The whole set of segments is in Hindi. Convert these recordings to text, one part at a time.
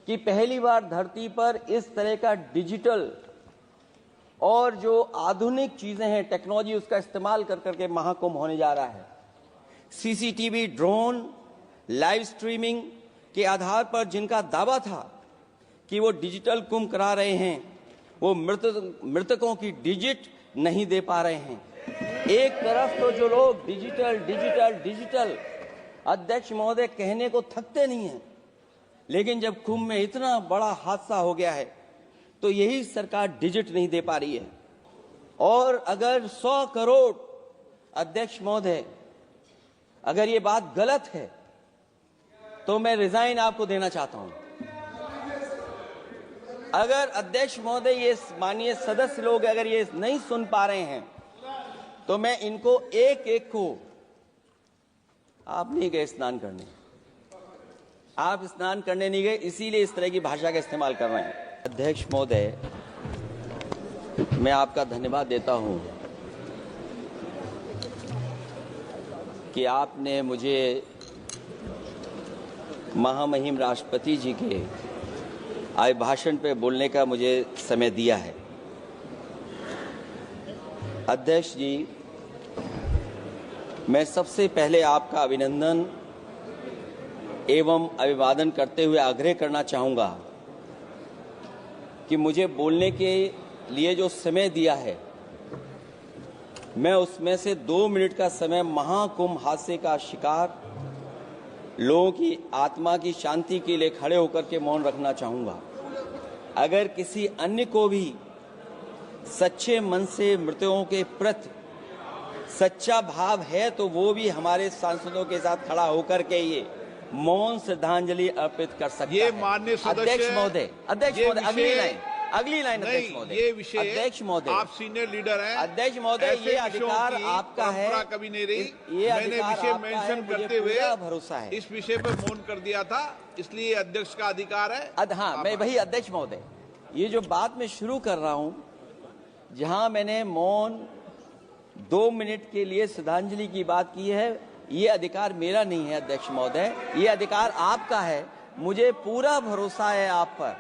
कि पहली बार धरती पर इस तरह का डिजिटल और जो आधुनिक चीजें हैं, टेक्नोलॉजी, उसका इस्तेमाल कर करके महाकुंभ होने जा रहा है। सीसीटीवी, ड्रोन, लाइव स्ट्रीमिंग के आधार पर जिनका दावा था कि वो डिजिटल कुंभ करा रहे हैं, वो मृतकों की डिजिट नहीं दे पा रहे हैं। एक तरफ तो जो लोग डिजिटल डिजिटल डिजिटल अध्यक्ष महोदय कहने को थकते नहीं हैं, लेकिन जब कुंभ में इतना बड़ा हादसा हो गया है तो यही सरकार डिजिट नहीं दे पा रही है। और अगर 100 करोड़, अध्यक्ष महोदय, अगर ये बात गलत है तो मैं रिजाइन आपको देना चाहता हूं। अगर अध्यक्ष महोदय, ये माननीय सदस्य लोग अगर ये नहीं सुन पा रहे हैं तो मैं इनको एक एक को, आप नहीं गए स्नान करने, आप स्नान करने नहीं गए, इसीलिए इस तरह की भाषा का इस्तेमाल कर रहे हैं। अध्यक्ष महोदय, मैं आपका धन्यवाद देता हूं कि आपने मुझे महामहिम राष्ट्रपति जी के अभिभाषण पे बोलने का मुझे समय दिया है। अध्यक्ष जी, मैं सबसे पहले आपका अभिनंदन एवं अभिवादन करते हुए आग्रह करना चाहूंगा कि मुझे बोलने के लिए जो समय दिया है, मैं उसमें से 2 मिनट का समय महाकुंभ हादसे का शिकार लोगों की आत्मा की शांति के लिए खड़े होकर के मौन रखना चाहूंगा। अगर किसी अन्य को भी सच्चे मन से मृतकों के प्रति सच्चा भाव है तो वो भी हमारे सांसदों के साथ खड़ा होकर के ये मौन श्रद्धांजलि अर्पित कर सकता है। माननीय सदस्य अध्यक्ष महोदय, अगली लाइन अध्यक्ष महोदय, ये विषय, अध्यक्ष महोदय, आप सीनियर लीडर हैं। अध्यक्ष महोदय, ये अधिकार आपका है, कभी नहीं रही। ये मैंने विषय मेंशन करते हुए भरोसा है, इस विषय पर मौन कर दिया था, इसलिए अध्यक्ष का अधिकार है। हाँ, मैं वही अध्यक्ष महोदय, ये जो बात मैं शुरू कर रहा हूं, जहां मैंने मौन 2 मिनट के लिए श्रद्धांजलि की बात की है, ये अधिकार मेरा नहीं है अध्यक्ष महोदय, ये अधिकार आपका है। मुझे पूरा भरोसा है आप पर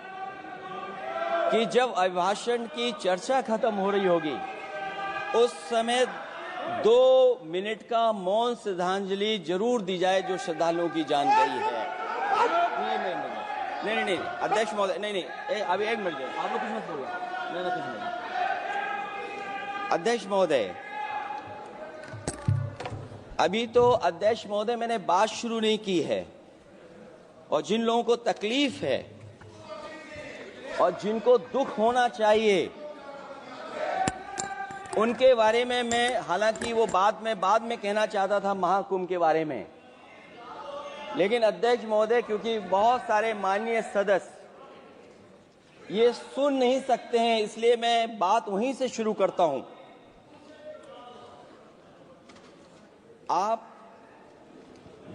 कि जब अभिभाषण की चर्चा खत्म हो रही होगी उस समय 2 मिनट का मौन श्रद्धांजलि जरूर दी जाए जो श्रद्धालुओं की जान गई है। नहीं, अध्यक्ष महोदय, नहीं, अभी 1 मिनट, आप लोग कुछ मत बोलो, नहीं, कुछ नहीं। अध्यक्ष महोदय, अभी तो अध्यक्ष महोदय मैंने बात शुरू नहीं की है, और जिन लोगों को तकलीफ है और जिनको दुख होना चाहिए उनके बारे में मैं, हालांकि वो बाद में कहना चाहता था महाकुंभ के बारे में, लेकिन अध्यक्ष महोदय, क्योंकि बहुत सारे माननीय सदस्य ये सुन नहीं सकते हैं, इसलिए मैं बात वहीं से शुरू करता हूं। आप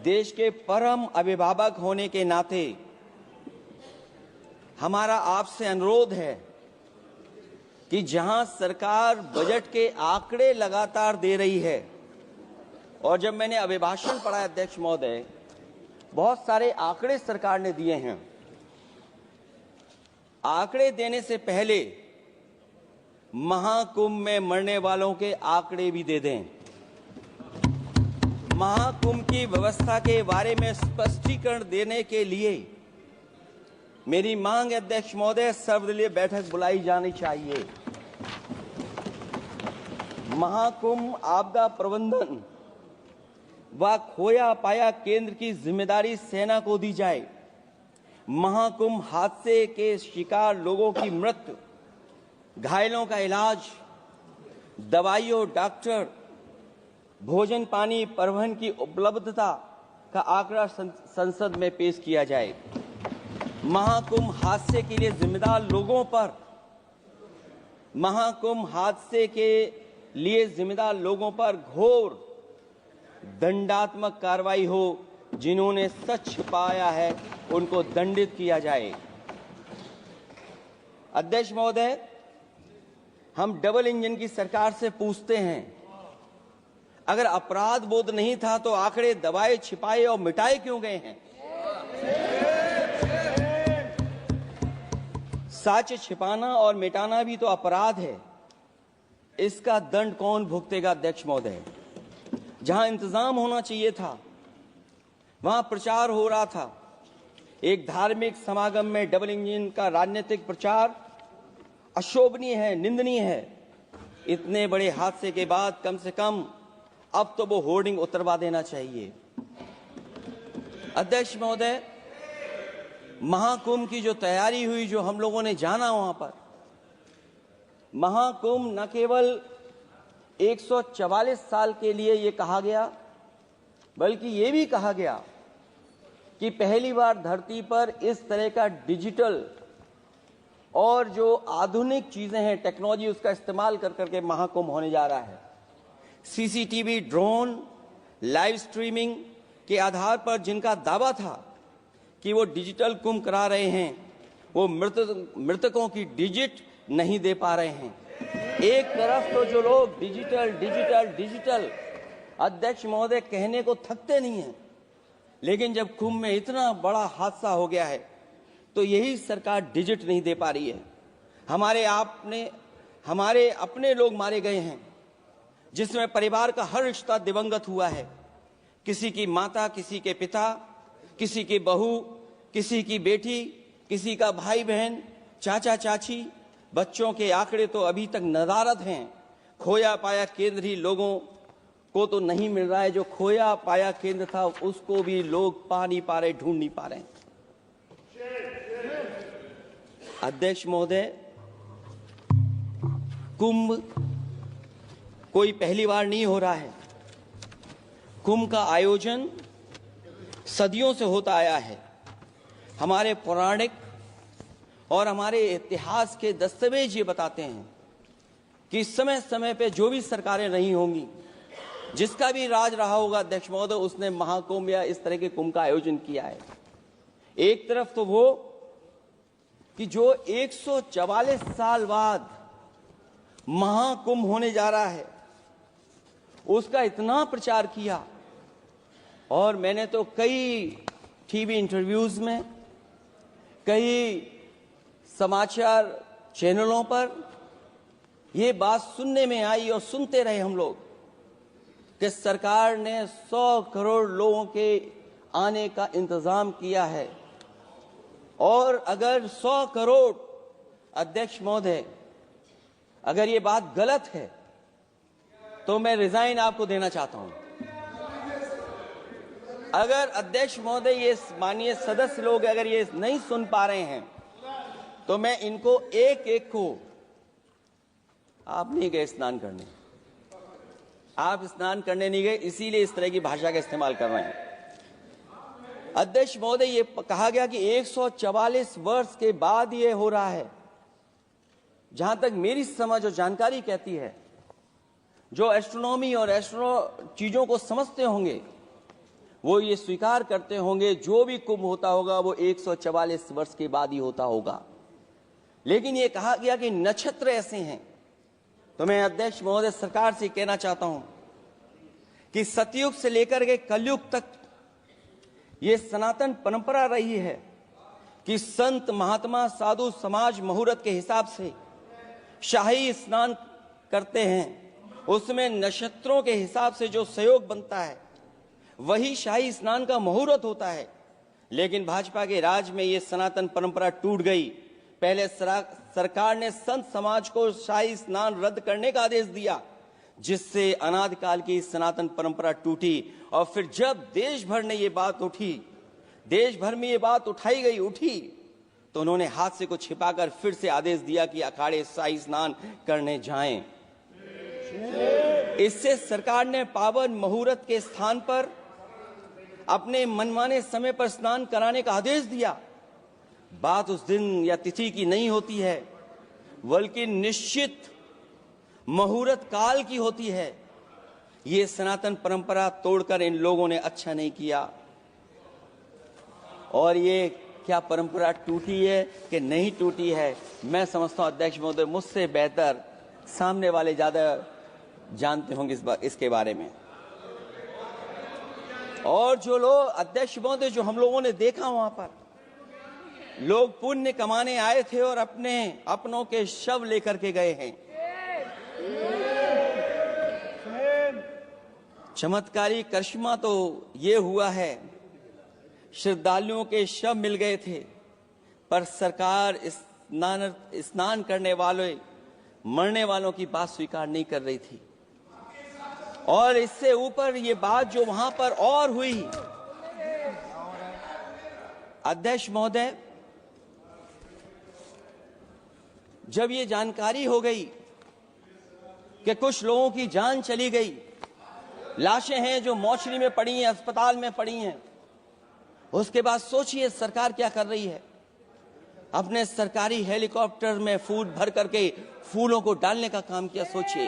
देश के परम अभिभावक होने के नाते हमारा आपसे अनुरोध है कि जहां सरकार बजट के आंकड़े लगातार दे रही है, और जब मैंने अभिभाषण पढ़ा अध्यक्ष महोदय, बहुत सारे आंकड़े सरकार ने दिए हैं, आंकड़े देने से पहले महाकुंभ में मरने वालों के आंकड़े भी दे दें। महाकुंभ की व्यवस्था के बारे में स्पष्टीकरण देने के लिए मेरी मांग है अध्यक्ष महोदय, सर्वदलीय बैठक बुलाई जानी चाहिए। महाकुंभ आपदा प्रबंधन व खोया पाया केंद्र की जिम्मेदारी सेना को दी जाए। महाकुंभ हादसे के शिकार लोगों की मृत्यु, घायलों का इलाज, दवाइयों, डॉक्टर, भोजन पानी, परिवहन की उपलब्धता का आंकड़ा संसद में पेश किया जाए। महाकुंभ हादसे के लिए जिम्मेदार लोगों पर, महाकुंभ हादसे के लिए जिम्मेदार लोगों पर घोर दंडात्मक कार्रवाई हो। जिन्होंने सच छिपाया है उनको दंडित किया जाए। अध्यक्ष महोदय, हम डबल इंजन की सरकार से पूछते हैं, अगर अपराध बोध नहीं था तो आंकड़े दबाए, छिपाए और मिटाए क्यों गए हैं? साक्ष्य छिपाना और मिटाना भी तो अपराध है। इसका दंड कौन भुगतेगा अध्यक्ष महोदय? जहां इंतजाम होना चाहिए था वहां प्रचार हो रहा था। एक धार्मिक समागम में डबल इंजन का राजनीतिक प्रचार अशोभनीय है, निंदनीय है। इतने बड़े हादसे के बाद कम से कम अब तो वो होर्डिंग उतरवा देना चाहिए। अध्यक्ष महोदय, महाकुंभ की जो तैयारी हुई, जो हम लोगों ने जाना वहां पर, महाकुंभ न केवल 144 साल के लिए ये कहा गया, बल्कि ये भी कहा गया कि पहली बार धरती पर इस तरह का डिजिटल और जो आधुनिक चीजें हैं, टेक्नोलॉजी, उसका इस्तेमाल कर करके महाकुंभ होने जा रहा है। सीसीटीवी, ड्रोन, लाइव स्ट्रीमिंग के आधार पर जिनका दावा था कि वो डिजिटल कुंभ करा रहे हैं, वो मृतकों की डिजिट नहीं दे पा रहे हैं। एक तरफ तो जो लोग डिजिटल डिजिटल डिजिटल अध्यक्ष महोदय कहने को थकते नहीं हैं, लेकिन जब कुंभ में इतना बड़ा हादसा हो गया है तो यही सरकार डिजिट नहीं दे पा रही है। हमारे अपने लोग मारे गए हैं, जिसमें परिवार का हर रिश्ता दिवंगत हुआ है। किसी की माता, किसी के पिता, किसी की बहू, किसी की बेटी, किसी का भाई बहन, चाचा चाची। बच्चों के आंकड़े तो अभी तक नदारद हैं। खोया पाया केंद्र ही लोगों को तो नहीं मिल रहा है। जो खोया पाया केंद्र था उसको भी लोग पा नहीं पा रहे, ढूंढ नहीं पा रहे। अध्यक्ष महोदय, कुंभ कोई पहली बार नहीं हो रहा है। कुंभ का आयोजन सदियों से होता आया है। हमारे पौराणिक और हमारे इतिहास के दस्तावेज ये बताते हैं कि समय समय पे जो भी सरकारें नहीं होंगी, जिसका भी राज रहा होगा अध्यक्ष महोदय, उसने महाकुंभ या इस तरह के कुंभ का आयोजन किया है। एक तरफ तो वो कि जो 144 साल बाद महाकुंभ होने जा रहा है, उसका इतना प्रचार किया। और मैंने तो कई टीवी इंटरव्यूज में, कई समाचार चैनलों पर ये बात सुनने में आई और सुनते रहे हम लोग कि सरकार ने 100 करोड़ लोगों के आने का इंतजाम किया है। और अगर 100 करोड़, अध्यक्ष महोदय, अगर ये बात गलत है तो मैं रिजाइन आपको देना चाहता हूं। अगर अध्यक्ष महोदय, ये माननीय सदस्य लोग अगर ये नहीं सुन पा रहे हैं तो मैं इनको एक एक को, आप नहीं गए स्नान करने, आप स्नान करने नहीं गए, इसीलिए इस तरह की भाषा का इस्तेमाल कर रहे हैं। अध्यक्ष महोदय, ये कहा गया कि 144 वर्ष के बाद ये हो रहा है। जहां तक मेरी समझ और जानकारी कहती है, जो एस्ट्रोनॉमी और एस्ट्रो चीजों को समझते होंगे वो ये स्वीकार करते होंगे जो भी कुंभ होता होगा वो 144 वर्ष के बाद ही होता होगा। लेकिन ये कहा गया कि नक्षत्र ऐसे हैं। तो मैं अध्यक्ष महोदय सरकार से कहना चाहता हूं कि सतयुग से लेकर के कलयुग तक ये सनातन परंपरा रही है कि संत, महात्मा, साधु समाज मुहूर्त के हिसाब से शाही स्नान करते हैं। उसमें नक्षत्रों के हिसाब से जो सहयोग बनता है वही शाही स्नान का मुहूर्त होता है। लेकिन भाजपा के राज में ये सनातन परंपरा टूट गई। पहले सरकार ने संत समाज को शाही स्नान रद्द करने का आदेश दिया, जिससे अनादिकाल की सनातन परंपरा टूटी। और फिर जब देश भर में ये बात उठी, तो उन्होंने हादसे को छिपाकर फिर से आदेश दिया कि अखाड़े शाही स्नान करने जाएं। इससे सरकार ने पावन मुहूर्त के स्थान पर अपने मनमाने समय पर स्नान कराने का आदेश दिया। बात उस दिन या तिथि की नहीं होती है, बल्कि निश्चित मुहूर्त काल की होती है। ये सनातन परंपरा तोड़कर इन लोगों ने अच्छा नहीं किया। और ये क्या परंपरा टूटी है कि नहीं टूटी है, मैं समझता हूं अध्यक्ष महोदय मुझसे बेहतर सामने वाले ज्यादा जानते होंगे इसके बारे में। और जो लोग, अध्यक्ष महोदय, जो हम लोगों ने देखा वहां पर लोग पुण्य कमाने आए थे और अपने अपनों के शव लेकर के गए हैं। चमत्कारी करिश्मा तो ये हुआ है, श्रद्धालुओं के शव मिल गए थे, पर सरकार स्नान करने वाले मरने वालों की बात स्वीकार नहीं कर रही थी। और इससे ऊपर ये बात जो वहां पर और हुई, अध्यक्ष महोदय, जब ये जानकारी हो गई कि कुछ लोगों की जान चली गई, लाशें हैं जो मोर्चरी में पड़ी हैं, अस्पताल में पड़ी हैं, उसके बाद सोचिए सरकार क्या कर रही है। अपने सरकारी हेलीकॉप्टर में फूड भर करके फूलों को डालने का काम किया। सोचिए,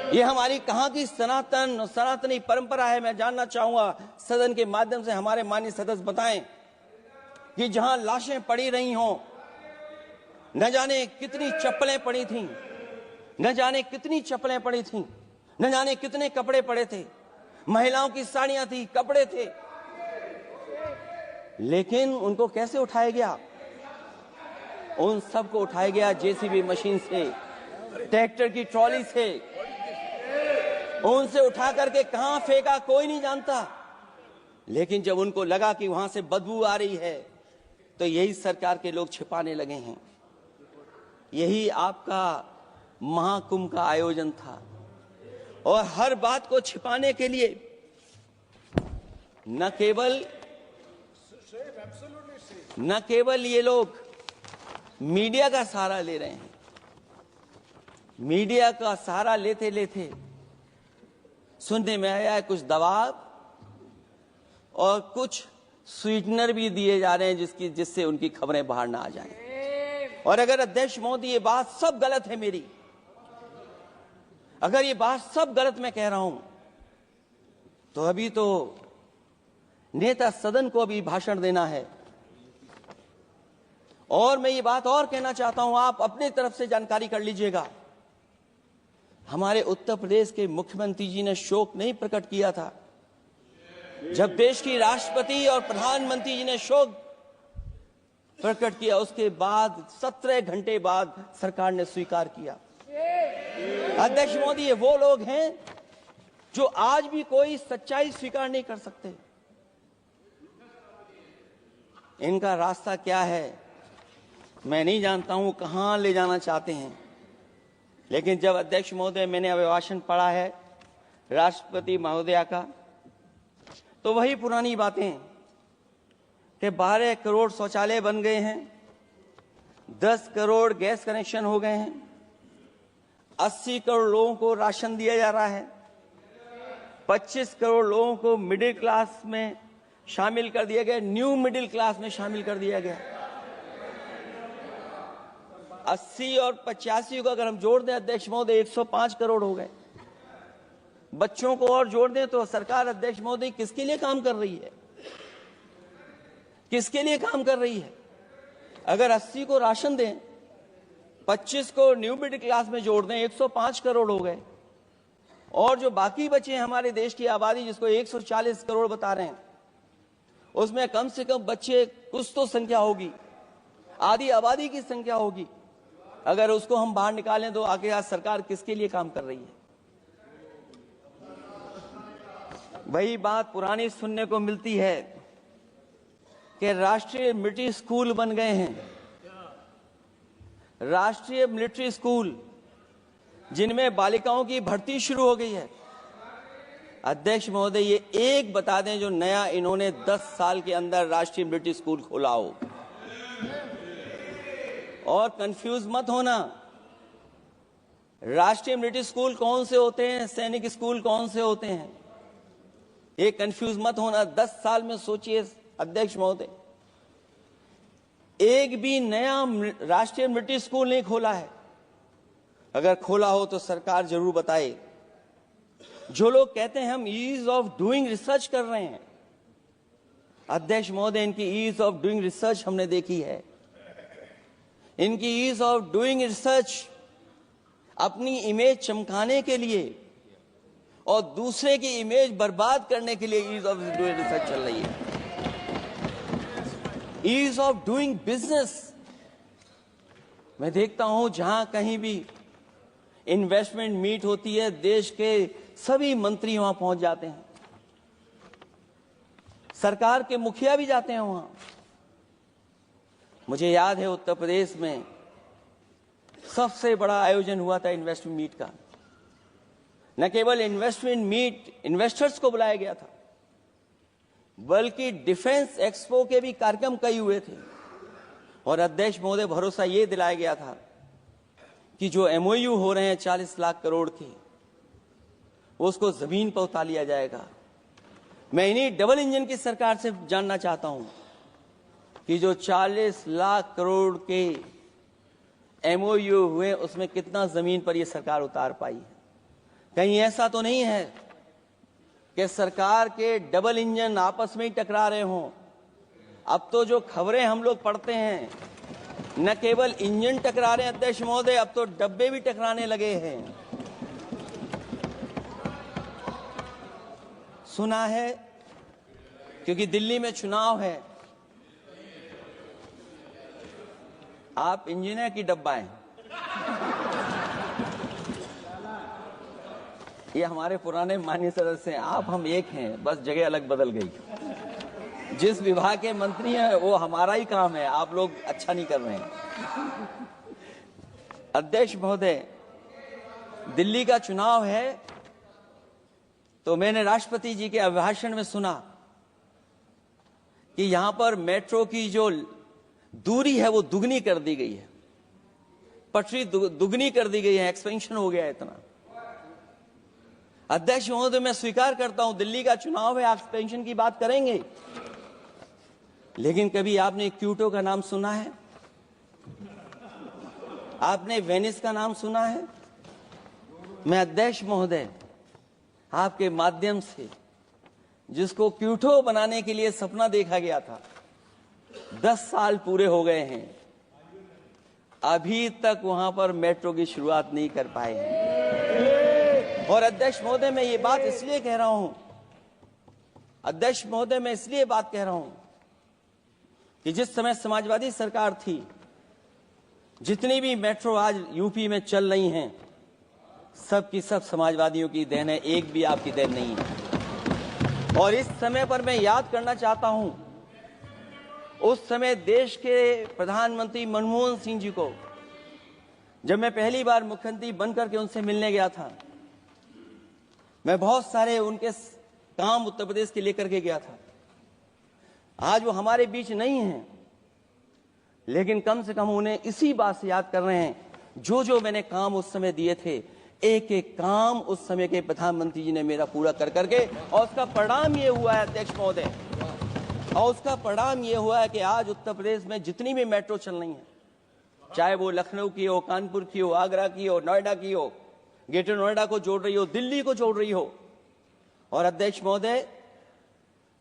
ये हमारी कहां की सनातनी परंपरा है। मैं जानना चाहूंगा सदन के माध्यम से हमारे माननीय सदस्य बताएं कि जहां लाशें पड़ी रही हों, न जाने कितनी चप्पलें पड़ी थीं, न जाने कितनी चप्पलें पड़ी थीं, न जाने कितने कपड़े पड़े थे, महिलाओं की साड़ियां थी, कपड़े थे, लेकिन उनको कैसे उठाया गया? उन सबको उठाया गया जेसीबी मशीन से, ट्रैक्टर की ट्रॉली से। उनसे उठा करके कहां फेंका कोई नहीं जानता, लेकिन जब उनको लगा कि वहां से बदबू आ रही है, तो यही सरकार के लोग छिपाने लगे हैं। यही आपका महाकुंभ का आयोजन था। और हर बात को छिपाने के लिए न केवल ये लोग मीडिया का सहारा ले रहे हैं, मीडिया का सहारा लेते लेते सुनने में आया है कुछ दबाव और कुछ स्वीटनर भी दिए जा रहे हैं जिससे उनकी खबरें बाहर ना आ जाएं। और अगर अध्यक्ष मोदी ये बात सब गलत है मेरी, अगर ये बात सब गलत मैं कह रहा हूं, तो अभी तो नेता सदन को अभी भाषण देना है। और मैं ये बात और कहना चाहता हूं, आप अपनी तरफ से जानकारी कर लीजिएगा। हमारे उत्तर प्रदेश के मुख्यमंत्री जी ने शोक नहीं प्रकट किया था। जब देश की राष्ट्रपति और प्रधानमंत्री जी ने शोक प्रकट किया, उसके बाद 17 घंटे बाद सरकार ने स्वीकार किया। अध्यक्ष मोदी, ये वो लोग हैं जो आज भी कोई सच्चाई स्वीकार नहीं कर सकते। इनका रास्ता क्या है मैं नहीं जानता हूं, कहां ले जाना चाहते हैं। लेकिन जब अध्यक्ष महोदय मैंने अभिभाषण पढ़ा है राष्ट्रपति महोदया का, तो वही पुरानी बातें कि 12 करोड़ शौचालय बन गए हैं, 10 करोड़ गैस कनेक्शन हो गए हैं, 80 करोड़ लोगों को राशन दिया जा रहा है, 25 करोड़ लोगों को मिडिल क्लास में शामिल कर दिया गया, न्यू मिडिल क्लास में शामिल कर दिया गया। 80 और 85 को अगर हम जोड़ दें अध्यक्ष महोदय, 105 करोड़ हो गए। बच्चों को और जोड़ दें तो सरकार अध्यक्ष महोदय किसके लिए काम कर रही है? किसके लिए काम कर रही है? अगर 80 को राशन दें, 25 को न्यू मिडिल क्लास में जोड़ दें, 105 करोड़ हो गए। और जो बाकी बचे हैं हमारे देश की आबादी, जिसको 140 करोड़ बता रहे हैं, उसमें कम से कम बच्चे कुछ तो संख्या होगी, आधी आबादी की संख्या होगी। अगर उसको हम बाहर निकालें तो आगे आज सरकार किसके लिए काम कर रही है? वही बात पुरानी सुनने को मिलती है कि राष्ट्रीय मिलिट्री स्कूल बन गए हैं, राष्ट्रीय मिलिट्री स्कूल जिनमें बालिकाओं की भर्ती शुरू हो गई है। अध्यक्ष महोदय, ये एक बता दें जो नया इन्होंने 10 साल के अंदर राष्ट्रीय मिलिट्री स्कूल खोला हो। और कंफ्यूज मत होना, राष्ट्रीय मिलिट्री स्कूल कौन से होते हैं, सैनिक स्कूल कौन से होते हैं, ये कंफ्यूज मत होना। 10 साल में सोचिए अध्यक्ष महोदय, एक भी नया राष्ट्रीय मिलिट्री स्कूल नहीं खोला है। अगर खोला हो तो सरकार जरूर बताए। जो लोग कहते हैं हम ईज ऑफ डूइंग रिसर्च कर रहे हैं, अध्यक्ष महोदय, इनकी ईज ऑफ डूइंग रिसर्च हमने देखी है। इनकी ईज ऑफ डूइंग रिसर्च अपनी इमेज चमकाने के लिए और दूसरे की इमेज बर्बाद करने के लिए ईज ऑफ डूइंग रिसर्च चल रही है। Ease of doing business. मैं देखता हूं जहां कहीं भी इन्वेस्टमेंट मीट होती है, देश के सभी मंत्री वहां पहुंच जाते हैं, सरकार के मुखिया भी जाते हैं वहां। मुझे याद है उत्तर प्रदेश में सबसे बड़ा आयोजन हुआ था इन्वेस्टमेंट मीट का। न केवल इन्वेस्टमेंट मीट इन्वेस्टर्स को बुलाया गया था, बल्कि डिफेंस एक्सपो के भी कार्यक्रम कई हुए थे। और अध्यक्ष महोदय, भरोसा ये दिलाया गया था कि जो एमओयू हो रहे हैं 40 लाख करोड़ के, उसको जमीन पर उतार लिया जाएगा। मैं इन्हीं डबल इंजन की सरकार से जानना चाहता हूं कि जो 40 लाख करोड़ के एमओयू हुए, उसमें कितना जमीन पर यह सरकार उतार पाई है। कहीं ऐसा तो नहीं है कि सरकार के डबल इंजन आपस में ही टकरा रहे हों। अब तो जो खबरें हम लोग पढ़ते हैं, न केवल इंजन टकरा रहे हैं अध्यक्ष महोदय, अब तो डब्बे भी टकराने लगे हैं। सुना है क्योंकि दिल्ली में चुनाव है, आप इंजीनियर की डब्बा हैं। ये हमारे पुराने माननीय सदस्य हैं, आप हम एक हैं, बस जगह अलग बदल गई। जिस विभाग के मंत्री हैं वो हमारा ही काम है, आप लोग अच्छा नहीं कर रहे हैं। अध्यक्ष महोदय, दिल्ली का चुनाव है तो मैंने राष्ट्रपति जी के अभिभाषण में सुना कि यहां पर मेट्रो की जो दूरी है वो दुगनी कर दी गई है, पटरी दुगनी कर दी गई है, एक्सपेंशन हो गया है इतना। अध्यक्ष महोदय, मैं स्वीकार करता हूं दिल्ली का चुनाव है, एक्सपेंशन की बात करेंगे, लेकिन कभी आपने क्यूटो का नाम सुना है? आपने वेनिस का नाम सुना है? मैं अध्यक्ष महोदय आपके माध्यम से, जिसको क्यूटो बनाने के लिए सपना देखा गया था, 10 साल पूरे हो गए हैं, अभी तक वहां पर मेट्रो की शुरुआत नहीं कर पाए हैं। और अध्यक्ष महोदय, मैं ये बात इसलिए कह रहा हूं, अध्यक्ष महोदय मैं इसलिए बात कह रहा हूं कि जिस समय समाजवादी सरकार थी, जितनी भी मेट्रो आज यूपी में चल रही हैं, सब की सब समाजवादियों की देन है, एक भी आपकी देन नहीं है। और इस समय पर मैं याद करना चाहता हूं, उस समय देश के प्रधानमंत्री मनमोहन सिंह जी को जब मैं पहली बार मुख्यमंत्री बनकर के उनसे मिलने गया था, मैं बहुत सारे उनके काम उत्तर प्रदेश के लेकर के गया था। आज वो हमारे बीच नहीं हैं, लेकिन कम से कम उन्हें इसी बात से याद कर रहे हैं, जो जो मैंने काम उस समय दिए थे, एक एक काम उस समय के प्रधानमंत्री जी ने मेरा पूरा कर करके, और उसका परिणाम ये हुआ है अध्यक्ष महोदय, और उसका परिणाम ये हुआ है कि आज उत्तर प्रदेश में जितनी भी मेट्रो चल रही हैं, चाहे वो लखनऊ की हो, कानपुर की हो, आगरा की हो, नोएडा की हो, ग्रेटर नोएडा को जोड़ रही हो, दिल्ली को जोड़ रही हो। और अध्यक्ष महोदय,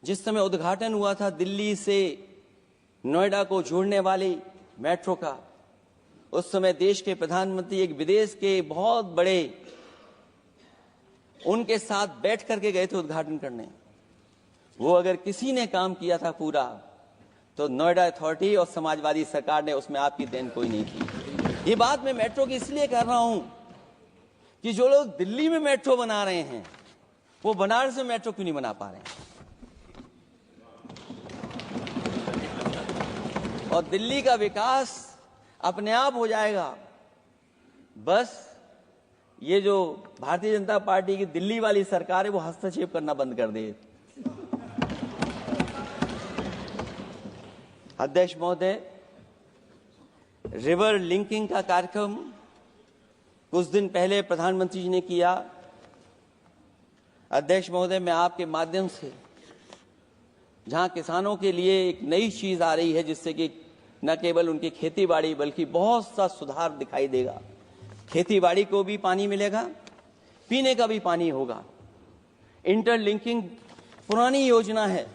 जिस समय उद्घाटन हुआ था दिल्ली से नोएडा को जोड़ने वाली मेट्रो का, उस समय देश के प्रधानमंत्री एक विदेश के बहुत बड़े उनके साथ बैठ करके गए थे उद्घाटन करने। वो अगर किसी ने काम किया था पूरा, तो नोएडा अथॉरिटी और समाजवादी सरकार ने, उसमें आपकी देन कोई नहीं थी। ये बात मैं मेट्रो की इसलिए कर रहा हूं कि जो लोग दिल्ली में मेट्रो बना रहे हैं, वो बनारस में मेट्रो क्यों नहीं बना पा रहे हैं? और दिल्ली का विकास अपने आप हो जाएगा, बस ये जो भारतीय जनता पार्टी की दिल्ली वाली सरकार है वो हस्तक्षेप करना बंद कर दे। अध्यक्ष महोदय, रिवर लिंकिंग का कार्यक्रम कुछ दिन पहले प्रधानमंत्री जी ने किया। अध्यक्ष महोदय, मैं आपके माध्यम से, जहां किसानों के लिए एक नई चीज आ रही है, जिससे कि न केवल उनकी खेती बाड़ी बल्कि बहुत सा सुधार दिखाई देगा। खेती बाड़ी को भी पानी मिलेगा, पीने का भी पानी होगा। इंटरलिंकिंग पुरानी योजना है,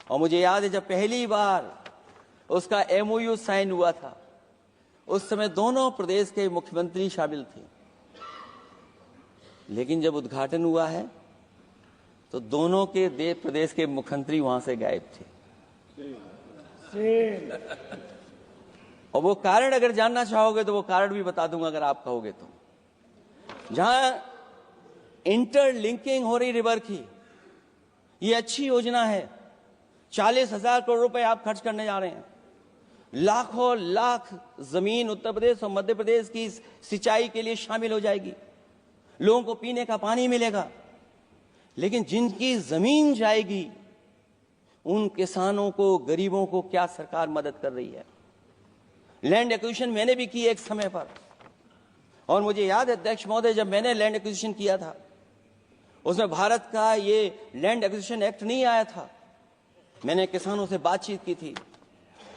और मुझे याद है जब पहली बार उसका एमओयू साइन हुआ था, उस समय दोनों प्रदेश के मुख्यमंत्री शामिल थे, लेकिन जब उद्घाटन हुआ है तो दोनों के प्रदेश के मुख्यमंत्री वहां से गायब थे। और वो कारण अगर जानना चाहोगे तो वो कारण भी बता दूंगा अगर आप कहोगे तो। जहां इंटरलिंकिंग हो रही रिवर की, ये अच्छी योजना है। 40,000 करोड़ रुपए आप खर्च करने जा रहे हैं। लाखों लाख जमीन उत्तर प्रदेश और मध्य प्रदेश की सिंचाई के लिए शामिल हो जाएगी। लोगों को पीने का पानी मिलेगा। लेकिन जिनकी जमीन जाएगी उन किसानों को, गरीबों को क्या सरकार मदद कर रही है? लैंड एक्विजिशन मैंने भी की एक समय पर, और मुझे याद है अध्यक्ष महोदय, जब मैंने लैंड एक्विजिशन किया था उसमें भारत का ये लैंड एक्विजिशन एक्ट नहीं आया था। मैंने किसानों से बातचीत की थी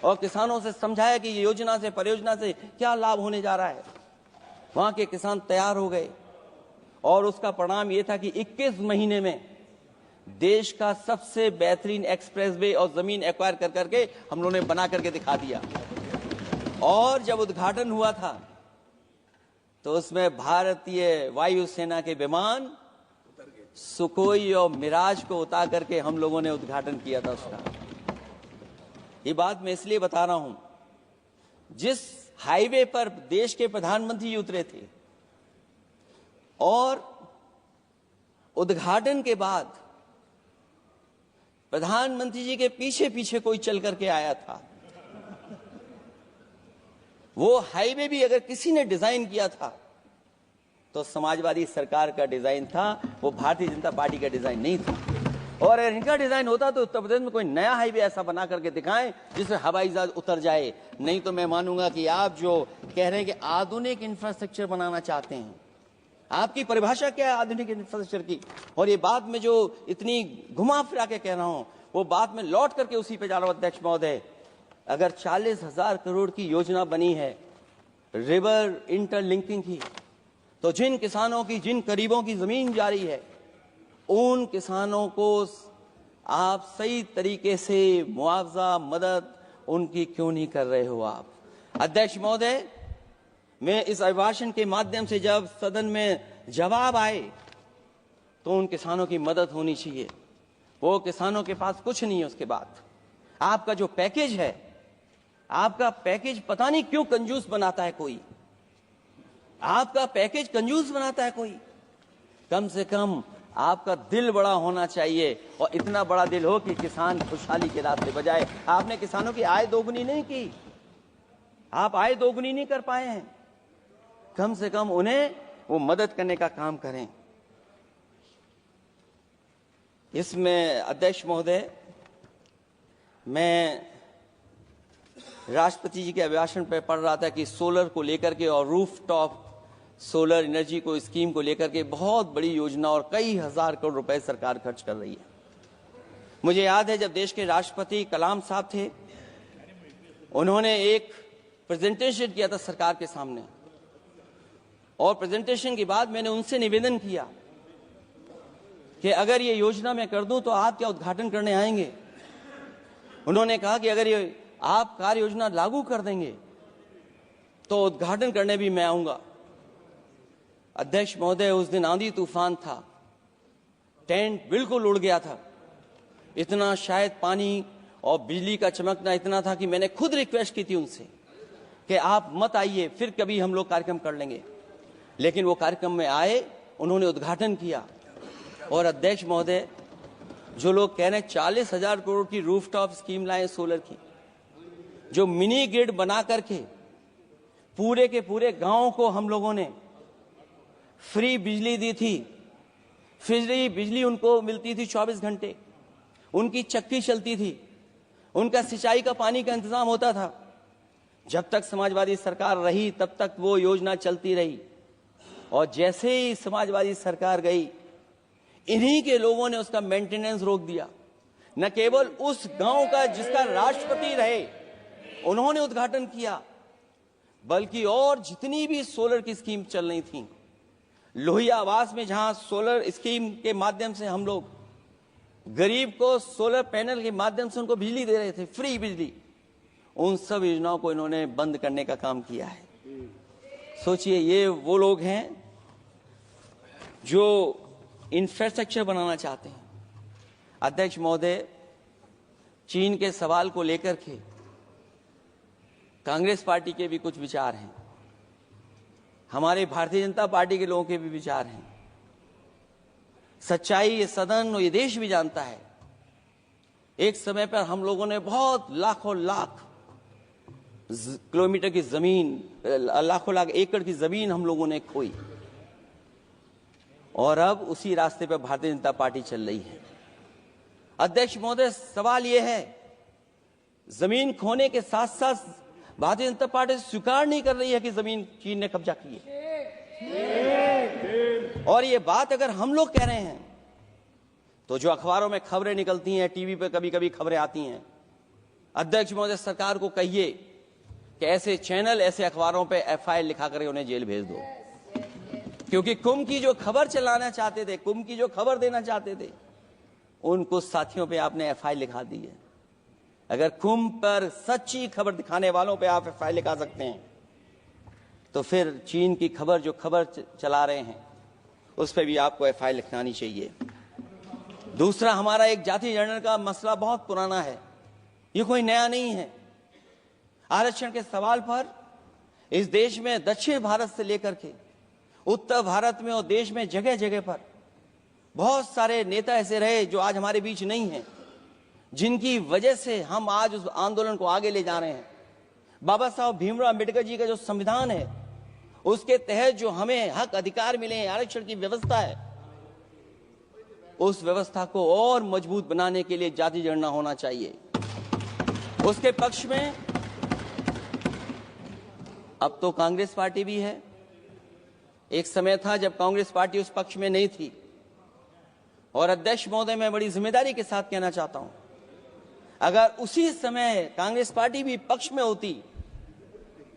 और किसानों से समझाया कि ये योजना से, परियोजना से क्या लाभ होने जा रहा है। वहां के किसान तैयार हो गए और उसका परिणाम ये था कि 21 महीने में देश का सबसे बेहतरीन एक्सप्रेसवे और जमीन एक्वायर कर करके हम लोगों ने बना करके दिखा दिया। और जब उद्घाटन हुआ था तो उसमें भारतीय वायुसेना के विमान सुखोई और मिराज को उतार करके हम लोगों ने उद्घाटन किया था उसका। ये बात मैं इसलिए बता रहा हूं, जिस हाईवे पर देश के प्रधानमंत्री जी उतरे थे और उद्घाटन के बाद प्रधानमंत्री जी के पीछे पीछे कोई चल करके आया था। वो हाईवे भी अगर किसी ने डिजाइन किया था तो समाजवादी सरकार का डिजाइन था, वो भारतीय जनता पार्टी का डिजाइन नहीं था। और अगर इनका डिजाइन होता तो उत्तर प्रदेश में कोई नया हाईवे ऐसा बना करके दिखाएं जिससे हवाई जहाज उतर जाए। नहीं तो मैं मानूंगा कि आप जो कह रहे हैं कि आधुनिक इंफ्रास्ट्रक्चर बनाना चाहते हैं, आपकी परिभाषा क्या है आधुनिक इंफ्रास्ट्रक्चर की? और ये बात में जो इतनी घुमा फिरा के कह रहा हूं, वो बात में लौट करके उसी पे जा रहा हूं अध्यक्ष महोदय। अगर 40,000 करोड़ की योजना बनी है रिवर इंटरलिंकिंग की, तो जिन किसानों की, जिन गरीबों की जमीन जा रही है, उन किसानों को आप सही तरीके से मुआवजा, मदद उनकी क्यों नहीं कर रहे हो आप? अध्यक्ष महोदय, मैं इस अभिभाषण के माध्यम से जब सदन में जवाब आए तो उन किसानों की मदद होनी चाहिए। वो किसानों के पास कुछ नहीं है। उसके बाद आपका जो पैकेज है, आपका पैकेज पता नहीं क्यों कंजूस बनाता है कोई। आपका पैकेज कंजूस बनाता है कोई। कम से कम आपका दिल बड़ा होना चाहिए, और इतना बड़ा दिल हो कि किसान खुशहाली के रास्ते बजाए। आपने किसानों की आय दोगुनी नहीं की, आप आय दोगुनी नहीं कर पाए हैं। कम से कम उन्हें वो मदद करने का काम करें। इसमें अध्यक्ष महोदय, मैं राष्ट्रपति जी के अभिभाषण पर पढ़ रहा था कि सोलर को लेकर के और रूफटॉप सोलर एनर्जी को, स्कीम को लेकर के बहुत बड़ी योजना और कई हजार करोड़ रुपए सरकार खर्च कर रही है। मुझे याद है जब देश के राष्ट्रपति कलाम साहब थे, उन्होंने एक प्रेजेंटेशन किया था सरकार के सामने, और प्रेजेंटेशन के बाद मैंने उनसे निवेदन किया कि अगर ये योजना मैं कर दूं तो आप क्या उद्घाटन करने आएंगे? उन्होंने कहा कि अगर ये आप कार्य योजना लागू कर देंगे तो उद्घाटन करने भी मैं आऊंगा। अध्यक्ष महोदय, उस दिन आंधी तूफान था, टेंट बिल्कुल उड़ गया था। इतना शायद पानी और बिजली का चमकना इतना था कि मैंने खुद रिक्वेस्ट की थी उनसे कि आप मत आइए, फिर कभी हम लोग कार्यक्रम कर लेंगे। लेकिन वो कार्यक्रम में आए, उन्होंने उद्घाटन किया। और अध्यक्ष महोदय, जो लोग कह रहे हैं 40,000 करोड़ की रूफटॉप स्कीम लाए सोलर की, जो मिनी ग्रिड बना करके पूरे के पूरे गांव को हम लोगों ने फ्री बिजली दी थी। फ्री बिजली उनको मिलती थी 24 घंटे, उनकी चक्की चलती थी, उनका सिंचाई का पानी का इंतजाम होता था। जब तक समाजवादी सरकार रही तब तक वो योजना चलती रही, और जैसे ही समाजवादी सरकार गई, इन्हीं के लोगों ने उसका मेंटेनेंस रोक दिया। न केवल उस गांव का जिसका राष्ट्रपति रहे उन्होंने उद्घाटन किया, बल्कि और जितनी भी सोलर की स्कीम चल रही थी, लोहिया आवास में जहां सोलर स्कीम के माध्यम से हम लोग गरीब को सोलर पैनल के माध्यम से उनको बिजली दे रहे थे, फ्री बिजली, उन सब योजनाओं को इन्होंने बंद करने का काम किया है। सोचिए, ये वो लोग हैं जो इंफ्रास्ट्रक्चर बनाना चाहते हैं। अध्यक्ष महोदय, चीन के सवाल को लेकर के कांग्रेस पार्टी के भी कुछ विचार हैं, हमारे भारतीय जनता पार्टी के लोगों के भी विचार हैं। सच्चाई ये सदन और ये देश भी जानता है, एक समय पर हम लोगों ने बहुत लाखों लाख किलोमीटर की जमीन, लाखों लाख एकड़ की जमीन हम लोगों ने खोई, और अब उसी रास्ते पर भारतीय जनता पार्टी चल रही है। अध्यक्ष महोदय, सवाल यह है, जमीन खोने के साथ साथ भारतीय जनता पार्टी स्वीकार नहीं कर रही है कि जमीन चीन ने कब्जा की है। और ये बात अगर हम लोग कह रहे हैं तो जो अखबारों में खबरें निकलती हैं, टीवी पे कभी कभी खबरें आती हैं, अध्यक्ष महोदय सरकार को कहिए कि ऐसे चैनल, ऐसे अखबारों पे FIR लिखा कर उन्हें जेल भेज दो, क्योंकि कुंभ की जो खबर चलाना चाहते थे, कुंभ की जो खबर देना चाहते थे, उन कुछ साथियों पे आपने FIR लिखा दी है। अगर कुंभ पर सच्ची खबर दिखाने वालों पे आप FIR लिखा सकते हैं, तो फिर चीन की खबर, जो खबर चला रहे हैं, उस पर भी आपको FIR लिखवानी चाहिए। दूसरा, हमारा एक जाति जनगणना का मसला बहुत पुराना है, ये कोई नया नहीं है। आरक्षण के सवाल पर इस देश में दक्षिण भारत से लेकर के उत्तर भारत में और देश में जगह जगह पर बहुत सारे नेता ऐसे रहे जो आज हमारे बीच नहीं हैं, जिनकी वजह से हम आज उस आंदोलन को आगे ले जा रहे हैं। बाबा साहब भीमराव अम्बेडकर जी का जो संविधान है, उसके तहत जो हमें हक अधिकार मिले हैं, आरक्षण की व्यवस्था है, उस व्यवस्था को और मजबूत बनाने के लिए जाति जनगणना होना चाहिए। उसके पक्ष में अब तो कांग्रेस पार्टी भी है। एक समय था जब कांग्रेस पार्टी उस पक्ष में नहीं थी, और अध्यक्ष महोदय, मैं बड़ी जिम्मेदारी के साथ कहना चाहता हूं, अगर उसी समय कांग्रेस पार्टी भी पक्ष में होती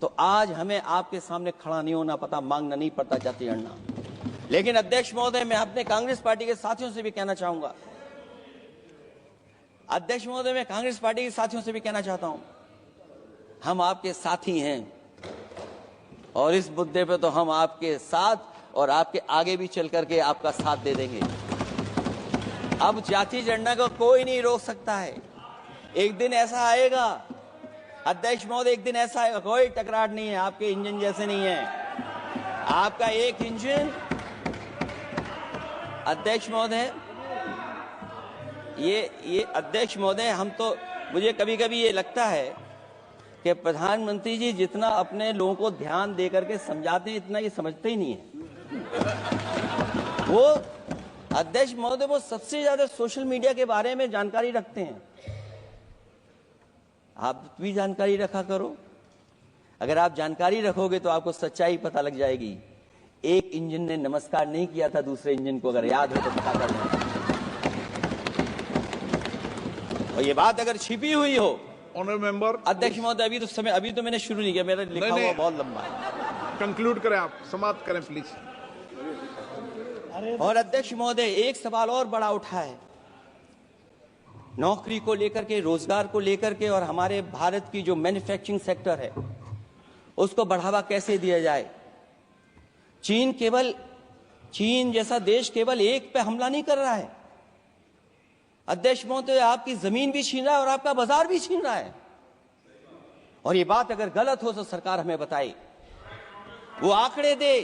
तो आज हमें आपके सामने खड़ा नहीं होना पता, मांगना नहीं पड़ता जाति जनगणना। लेकिन अध्यक्ष महोदय, मैं अपने कांग्रेस पार्टी के साथियों से भी कहना चाहूंगा, अध्यक्ष महोदय, मैं कांग्रेस पार्टी के साथियों से भी कहना चाहता हूं, हम आपके साथी हैं, और इस मुद्दे पे तो हम आपके साथ और आपके आगे भी चल करके आपका साथ दे देंगे। अब जाति जनगणना को कोई नहीं रोक सकता है। एक दिन ऐसा आएगा अध्यक्ष महोदय, एक दिन ऐसा आएगा, कोई टकरार नहीं है, आपके इंजन जैसे नहीं है, आपका एक इंजन। अध्यक्ष महोदय, ये अध्यक्ष महोदय, हम तो, मुझे कभी कभी ये लगता है कि प्रधानमंत्री जी जितना अपने लोगों को ध्यान दे करके समझाते हैं, इतना ये समझते ही नहीं है। वो अध्यक्ष महोदय, वो सबसे ज्यादा सोशल मीडिया के बारे में जानकारी रखते हैं। आप भी जानकारी रखा करो। अगर आप जानकारी रखोगे तो आपको सच्चाई पता लग जाएगी। एक इंजन ने नमस्कार नहीं किया था दूसरे इंजन को, अगर याद हो तो पता कर लें। और ये बात अगर छिपी हुई हो, ऑनरेबल मेंबर, अध्यक्ष महोदय, अभी तो मैंने शुरू नहीं किया, मेरा लिखा हुआ बहुत लंबा है। कंक्लूड करें, आप समाप्त करें प्लीज। और अध्यक्ष महोदय, एक सवाल और बड़ा उठा है, नौकरी को लेकर के, रोजगार को लेकर के, और हमारे भारत की जो मैन्युफैक्चरिंग सेक्टर है उसको बढ़ावा कैसे दिया जाए। चीन जैसा देश केवल एक पे हमला नहीं कर रहा है अध्यक्ष महोदय, आपकी जमीन भी छीन रहा है और आपका बाजार भी छीन रहा है। और ये बात अगर गलत हो तो सरकार हमें बताए, वो आंकड़े दे।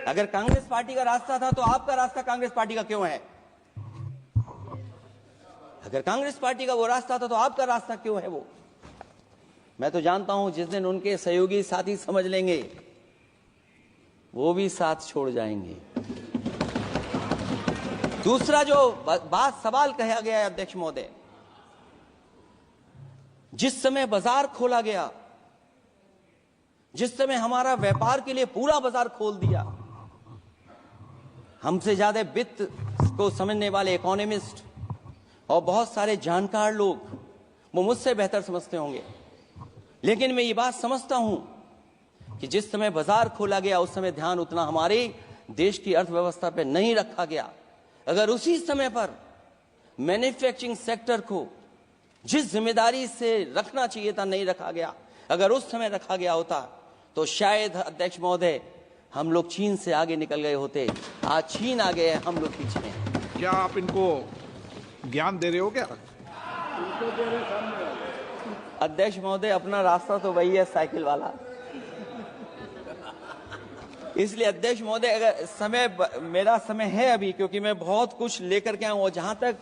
अगर कांग्रेस पार्टी का रास्ता था तो आपका रास्ता कांग्रेस पार्टी का क्यों है? अगर कांग्रेस पार्टी का वो रास्ता था तो आपका रास्ता क्यों है वो? मैं तो जानता हूं जिस दिन उनके सहयोगी साथी समझ लेंगे, वो भी साथ छोड़ जाएंगे। दूसरा जो सवाल कहा गया है अध्यक्ष महोदय, जिस समय बाजार खोला गया, जिस समय हमारा व्यापार के लिए पूरा बाजार खोल दिया, हमसे ज्यादा वित्त को समझने वाले इकोनॉमिस्ट और बहुत सारे जानकार लोग, वो मुझसे बेहतर समझते होंगे, लेकिन मैं ये बात समझता हूं कि जिस समय बाजार खोला गया उस समय ध्यान उतना हमारे देश की अर्थव्यवस्था पर नहीं रखा गया। अगर उसी समय पर मैन्युफैक्चरिंग सेक्टर को जिस जिम्मेदारी से रखना चाहिए था नहीं रखा गया, अगर उस समय रखा गया होता तो शायद अध्यक्ष महोदय हम लोग चीन से आगे निकल गए होते। आज चीन आ गए, हम लोग पीछे हैं। क्या आप इनको ज्ञान दे रहे हो क्या? अध्यक्ष महोदय, अपना रास्ता तो वही है, साइकिल वाला। इसलिए अध्यक्ष महोदय, अगर मेरा समय है अभी, क्योंकि मैं बहुत कुछ लेकर के आऊं। और जहां तक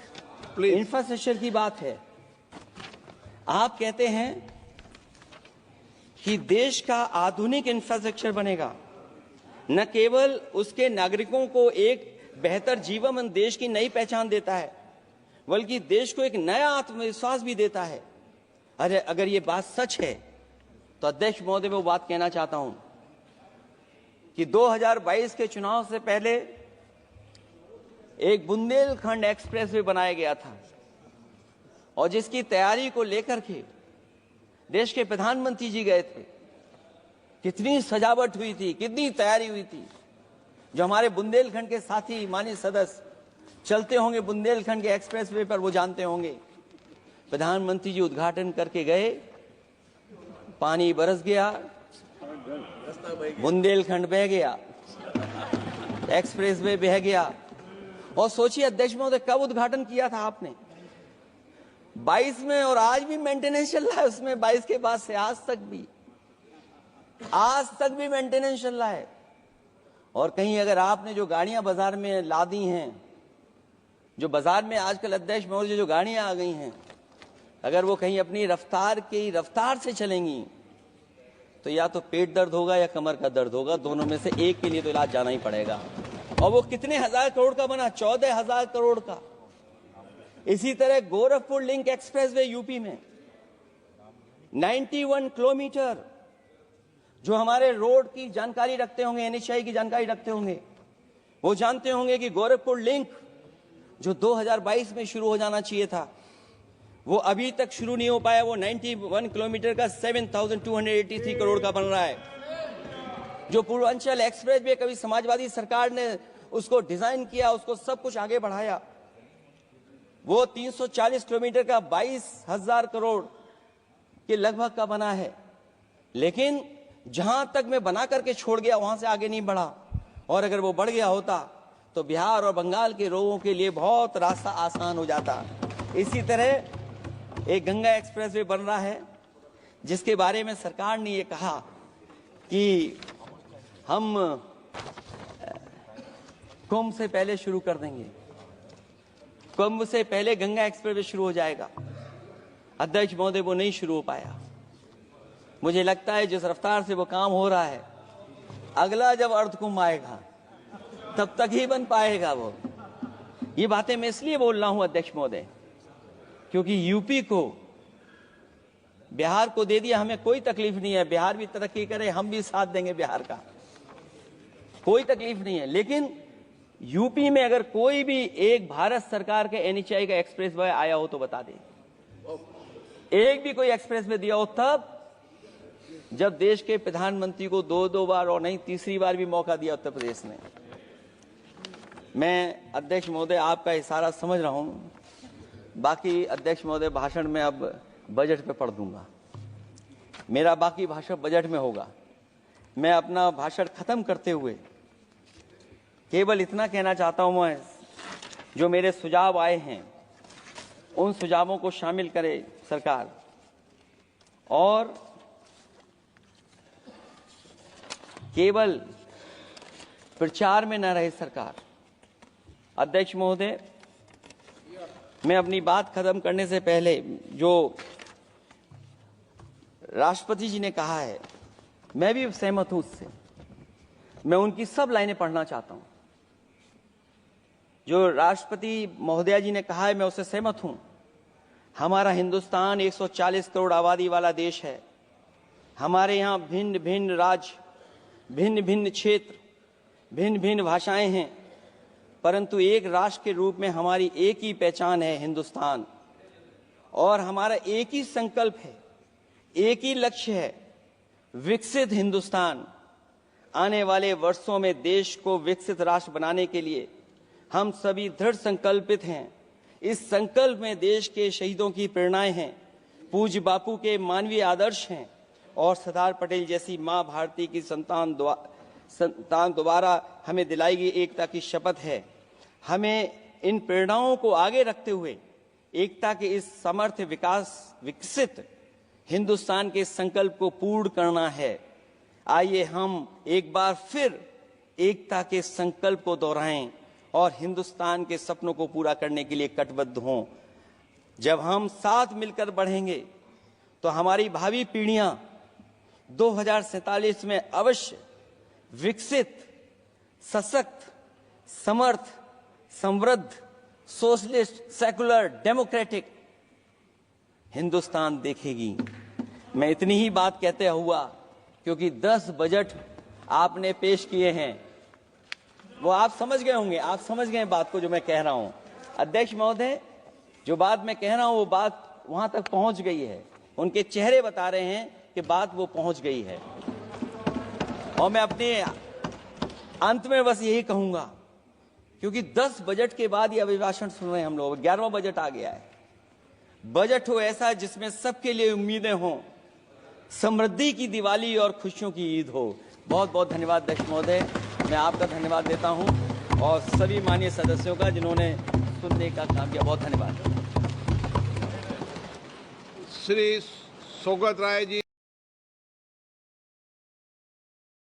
इंफ्रास्ट्रक्चर की बात है, आप कहते हैं कि देश का आधुनिक इंफ्रास्ट्रक्चर बनेगा, न केवल उसके नागरिकों को एक बेहतर जीवन, देश की नई पहचान देता है, बल्कि देश को एक नया आत्मविश्वास भी देता है। अरे अगर ये बात सच है तो अध्यक्ष महोदय, मैं वो बात कहना चाहता हूं कि 2022 के चुनाव से पहले एक बुंदेलखंड एक्सप्रेस वे बनाया गया था, और जिसकी तैयारी को लेकर के देश के प्रधानमंत्री जी गए थे। कितनी सजावट हुई थी, कितनी तैयारी हुई थी। जो हमारे बुंदेलखंड के साथी माननीय सदस्य चलते होंगे बुंदेलखंड के एक्सप्रेस वे पर, वो जानते होंगे। प्रधानमंत्री जी उद्घाटन करके गए, पानी बरस गया, बुंदेलखंड बह गया, एक्सप्रेस वे बह गया। और सोचिए अध्यक्ष महोदय, कब उद्घाटन किया था आपने? 22 में, और आज भी मेंटेनेंस चल रहा है उसमें। 22 के बाद से आज तक भी मेंटेनेंस चल रहा है। और कहीं अगर आपने जो गाड़ियां बाजार में ला दी हैं, जो बाजार में आजकल अध्यक्ष महोदय जो गाड़ियां आ गई हैं, अगर वो कहीं अपनी रफ्तार से चलेंगी तो या तो पेट दर्द होगा या कमर का दर्द होगा, दोनों में से एक के लिए तो इलाज जाना ही पड़ेगा। और वो कितने हजार करोड़ का बना? 14,000 करोड़ का। इसी तरह गोरखपुर लिंक एक्सप्रेसवे यूपी में 91 किलोमीटर। जो हमारे रोड की जानकारी रखते होंगे, एनएचआई की जानकारी रखते होंगे, वो जानते होंगे कि गोरखपुर लिंक जो 2022 में शुरू हो जाना चाहिए था, वो अभी तक शुरू नहीं हो पाया। वो 91 किलोमीटर का 7,283 करोड़ का बन रहा है। जो पूर्वांचल एक्सप्रेस वे, कभी समाजवादी सरकार ने उसको डिजाइन किया, उसको सब कुछ आगे बढ़ाया, वो 340 किलोमीटर का 22,000 करोड़ के लगभग का बना है। लेकिन जहां तक मैं बना करके छोड़ गया, वहां से आगे नहीं बढ़ा। और अगर वो बढ़ गया होता तो बिहार और बंगाल के लोगों के लिए बहुत रास्ता आसान हो जाता। इसी तरह एक गंगा एक्सप्रेस वे बन रहा है, जिसके बारे में सरकार ने ये कहा कि हम कुंभ से पहले शुरू कर देंगे, कुंभ से पहले गंगा एक्सप्रेस वे शुरू हो जाएगा। अध्यक्ष महोदय, वो नहीं शुरू हो पाया। मुझे लगता है जिस रफ्तार से वो काम हो रहा है, अगला जब अर्ध कुंभ आएगा तब तक ही बन पाएगा वो। ये बातें मैं इसलिए बोल रहा हूं अध्यक्ष महोदय, क्योंकि यूपी को, बिहार को दे दिया, हमें कोई तकलीफ नहीं है। बिहार भी तरक्की करे, हम भी साथ देंगे बिहार का, कोई तकलीफ नहीं है। लेकिन यूपी में अगर कोई भी एक भारत सरकार के एनएचआई का एक्सप्रेस वे आया हो तो बता दें। एक भी कोई एक्सप्रेस वे दिया हो तब, जब देश के प्रधानमंत्री को 2 बार और नहीं तीसरी बार भी मौका दिया उत्तर प्रदेश ने। मैं अध्यक्ष महोदय आपका इशारा समझ रहा हूं। बाकी अध्यक्ष महोदय भाषण में अब बजट पे पढ़ दूंगा, मेरा बाकी भाषण बजट में होगा। मैं अपना भाषण खत्म करते हुए केवल इतना कहना चाहता हूं, मैं जो मेरे सुझाव आए हैं उन सुझावों को शामिल करे सरकार, और केवल प्रचार में न रहे सरकार। अध्यक्ष महोदय, मैं अपनी बात खत्म करने से पहले जो राष्ट्रपति जी ने कहा है, मैं भी सहमत हूं उससे। मैं उनकी सब लाइनें पढ़ना चाहता हूं। जो राष्ट्रपति महोदया जी ने कहा है, मैं उससे सहमत हूं। हमारा हिंदुस्तान 140 करोड़ आबादी वाला देश है। हमारे यहाँ भिन्न भिन्न राज्य, भिन्न भिन्न क्षेत्र, भिन्न भिन्न भाषाएं हैं, परंतु एक राष्ट्र के रूप में हमारी एक ही पहचान है, हिंदुस्तान। और हमारा एक ही संकल्प है, एक ही लक्ष्य है, विकसित हिंदुस्तान। आने वाले वर्षों में देश को विकसित राष्ट्र बनाने के लिए हम सभी दृढ़ संकल्पित हैं। इस संकल्प में देश के शहीदों की प्रेरणाएं हैं, पूज्य बापू के मानवीय आदर्श हैं, और सरदार पटेल जैसी मां भारती की संतान द्वारा हमें दिलाई गई एकता की शपथ है। हमें इन प्रेरणाओं को आगे रखते हुए एकता के इस समर्थ विकसित हिंदुस्तान के संकल्प को पूर्ण करना है। आइए हम एक बार फिर एकता के संकल्प को दोहराएं और हिंदुस्तान के सपनों को पूरा करने के लिए कटिबद्ध हों। जब हम साथ मिलकर बढ़ेंगे तो हमारी भावी पीढ़ियां 2047 में अवश्य विकसित, सशक्त, समर्थ, समृद्ध, सोशलिस्ट, सेकुलर, डेमोक्रेटिक हिंदुस्तान देखेगी। मैं इतनी ही बात कहते हुआ, क्योंकि 10 बजट आपने पेश किए हैं, वो आप समझ गए होंगे, आप समझ गए बात को जो मैं कह रहा हूं। अध्यक्ष महोदय, जो बात मैं कह रहा हूं वो बात वहां तक पहुंच गई है। उनके चेहरे बता रहे हैं कि बात वो पहुंच गई है। और मैं अपने अंत में बस यही कहूंगा, क्योंकि 10 बजट के बाद ये अभिभाषण सुन रहे हैं हम लोग, 11वां बजट आ गया है। बजट हो ऐसा जिसमें सबके लिए उम्मीदें हों, समृद्धि की दिवाली और खुशियों की ईद हो। बहुत बहुत धन्यवाद अध्यक्ष महोदय, मैं आपका धन्यवाद देता हूं और सभी माननीय सदस्यों का जिन्होंने सुनने का काम किया। बहुत धन्यवाद। श्री सौगत राय जी।